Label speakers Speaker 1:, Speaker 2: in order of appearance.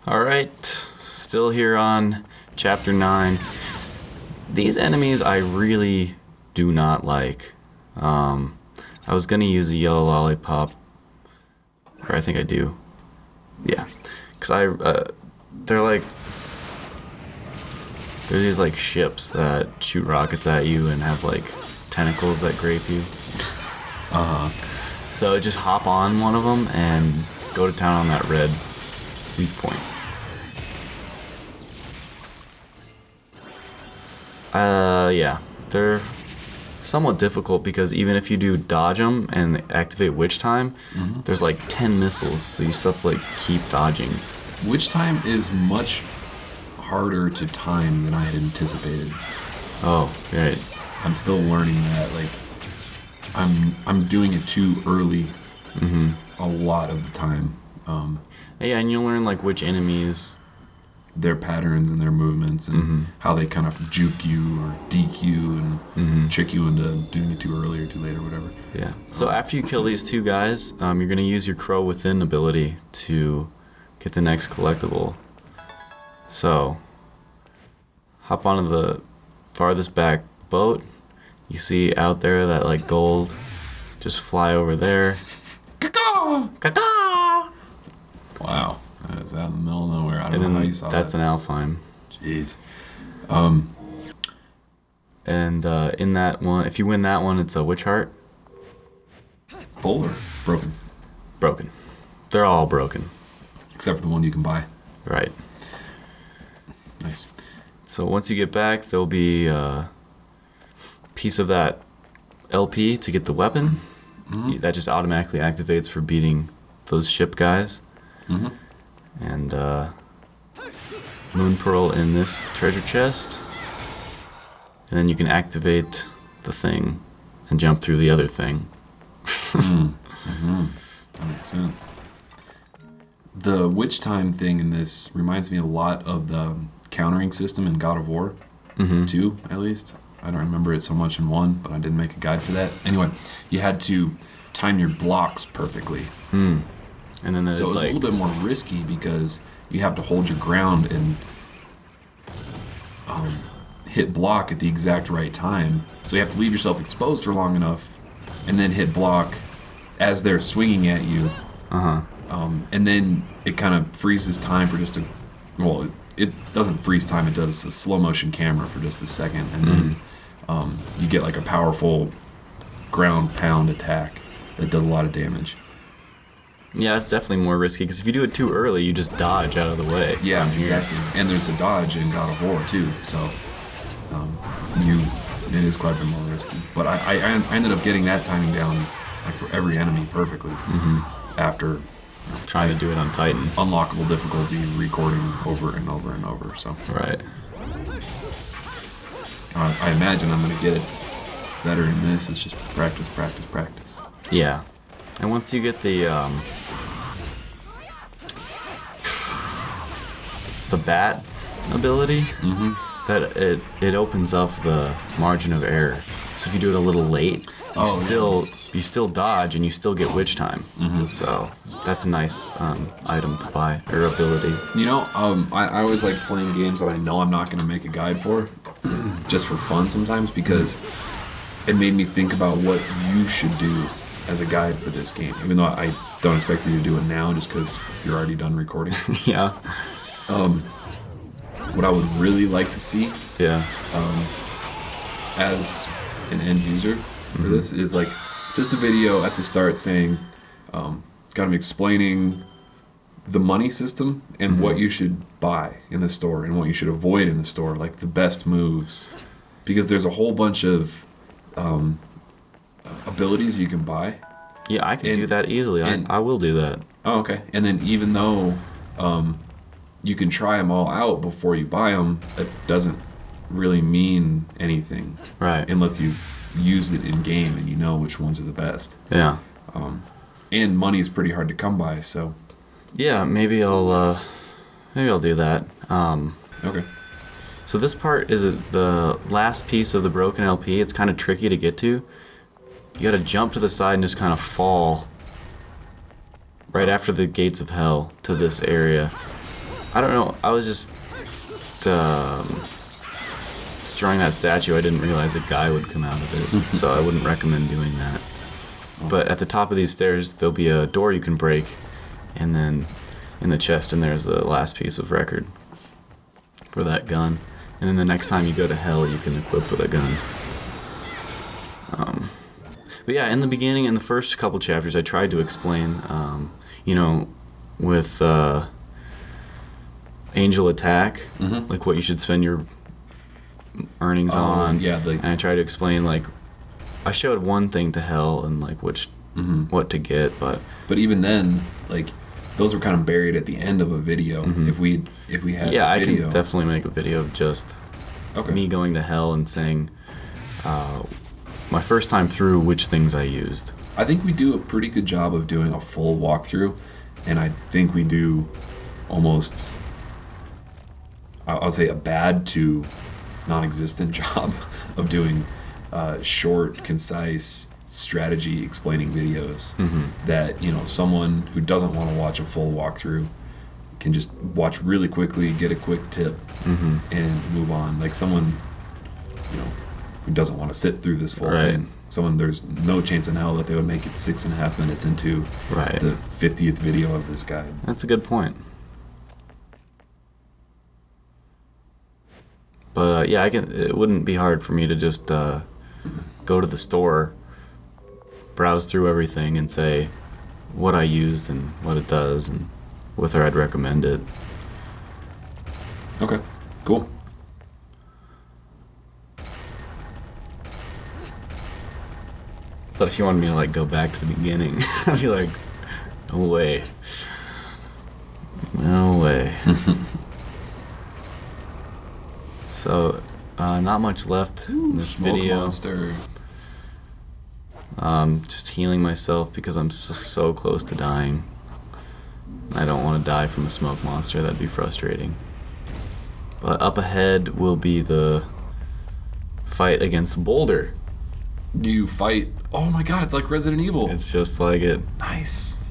Speaker 1: Alright, still here on Chapter 9. These enemies I really do not like. I was gonna use a yellow lollipop, or I think I do. Yeah, because they're these like ships that shoot rockets at you and have like tentacles that grape you. So just hop on one of them and go to town on that red weak point. Yeah, they're somewhat difficult because even if you do dodge them and activate Witch Time, there's like 10 missiles, so you still have to like keep dodging.
Speaker 2: Witch Time is much harder to time than I had anticipated.
Speaker 1: Oh, right.
Speaker 2: I'm still learning that. Like, I'm doing it too early. A lot of the time.
Speaker 1: Yeah, and you'll learn like which enemies,
Speaker 2: their patterns and their movements and how they kind of juke you or deke you and trick you into doing it too early or too late or whatever.
Speaker 1: Yeah. So after you kill these two guys, you're going to use your Crow Within ability to get the next collectible. So, hop onto the farthest back boat. You see out there that like gold. Just fly over there.
Speaker 2: Caw-caw!
Speaker 1: Caw-caw!
Speaker 2: Wow. That is out in the middle of nowhere. I don't
Speaker 1: And
Speaker 2: know how
Speaker 1: then
Speaker 2: you saw
Speaker 1: that's
Speaker 2: that.
Speaker 1: an Alfheim.
Speaker 2: Jeez.
Speaker 1: And in that one, if you win that one, it's a Witch Heart.
Speaker 2: Full or broken?
Speaker 1: Broken. They're all broken.
Speaker 2: Except for the one you can buy.
Speaker 1: Right.
Speaker 2: Nice.
Speaker 1: So once you get back, there'll be a piece of that LP to get the weapon. That just automatically activates for beating those ship guys. And Moon Pearl in this treasure chest. And then you can activate the thing and jump through the other thing.
Speaker 2: That makes sense. The Witch Time thing in this reminds me a lot of the countering system in God of War 2, at least. I don't remember it so much in 1, but I didn't make a guide for that. Anyway, you had to time your blocks perfectly.
Speaker 1: And then
Speaker 2: So it was a little bit more risky because you have to hold your ground and hit block at the exact right time. So you have to leave yourself exposed for long enough and then hit block as they're swinging at you. And then it kind of freezes time for just a... Well, it doesn't freeze time. It does a slow motion camera for just a second. And then you get like a powerful ground pound attack that does a lot of damage.
Speaker 1: Yeah, it's definitely more risky because if you do it too early, you just dodge out of the way.
Speaker 2: Yeah, exactly. And there's a dodge in God of War too, so it is quite a bit more risky. But I ended up getting that timing down like for every enemy perfectly after
Speaker 1: Trying to do it on Titan.
Speaker 2: unlockable difficulty recording over and over and over. So
Speaker 1: Right.
Speaker 2: I imagine I'm gonna get it better in this. It's just practice, practice, practice.
Speaker 1: Yeah. And once you get the bat ability, that it opens up the margin of error. So if you do it a little late, you still dodge and you still get Witch Time. So that's a nice item to buy, or ability.
Speaker 2: You know, I always like playing games that I know I'm not going to make a guide for, just for fun sometimes, because it made me think about what you should do as a guide for this game. Even though I don't expect you to do it now, just because you're already done recording.
Speaker 1: Yeah.
Speaker 2: What I would really like to see,
Speaker 1: Yeah.
Speaker 2: as an end user for this, is like just a video at the start saying, kind of explaining the money system and what you should buy in the store and what you should avoid in the store, like the best moves, because there's a whole bunch of abilities you can buy.
Speaker 1: Yeah, I can do that easily. I will do that.
Speaker 2: Oh, okay. And then even though you can try them all out before you buy them, it doesn't really mean anything.
Speaker 1: Right.
Speaker 2: Unless you've used it in game and you know which ones are the best.
Speaker 1: Yeah.
Speaker 2: And money is pretty hard to come by, so...
Speaker 1: Yeah, maybe I'll do that.
Speaker 2: Okay.
Speaker 1: So this part is the last piece of the broken LP. It's kind of tricky to get to. You gotta jump to the side and just kind of fall right after the gates of hell to this area. I don't know. I was just destroying that statue. I didn't realize a guy would come out of it, so I wouldn't recommend doing that. But at the top of these stairs, there'll be a door you can break, and then in the chest, and there's the last piece of record for that gun. And then the next time you go to hell, you can equip with a gun. But yeah, in the beginning, in the first couple chapters, I tried to explain, with Angel Attack, like what you should spend your earnings on.
Speaker 2: Yeah,
Speaker 1: and I tried to explain, like, I showed one thing to hell and like what to get, but
Speaker 2: even then, like, those were kind of buried at the end of a video. If we had
Speaker 1: yeah,
Speaker 2: a
Speaker 1: I
Speaker 2: video.
Speaker 1: can definitely make a video of just me going to hell and saying my first time through which things I used.
Speaker 2: I think we do a pretty good job of doing a full walkthrough, and I think we do almost, I would say, a bad to non-existent job of doing short, concise strategy explaining videos that, someone who doesn't want to watch a full walkthrough can just watch really quickly, get a quick tip, and move on. Like someone, who doesn't want to sit through this full thing. Someone, there's no chance in hell that they would make it 6.5 minutes into the 50th video of this guide.
Speaker 1: That's a good point. But yeah, it wouldn't be hard for me to just go to the store, browse through everything, and say what I used and what it does, and whether I'd recommend it.
Speaker 2: Okay, cool.
Speaker 1: But if you wanted me to like go back to the beginning, I'd be like, no way. No way. So, not much left in this video.
Speaker 2: Monster.
Speaker 1: Just healing myself because I'm so close to dying. I don't want to die from a smoke monster. That'd be frustrating. But up ahead will be the fight against the boulder.
Speaker 2: You fight. Oh my god, it's like Resident Evil.
Speaker 1: It's just like it.
Speaker 2: Nice.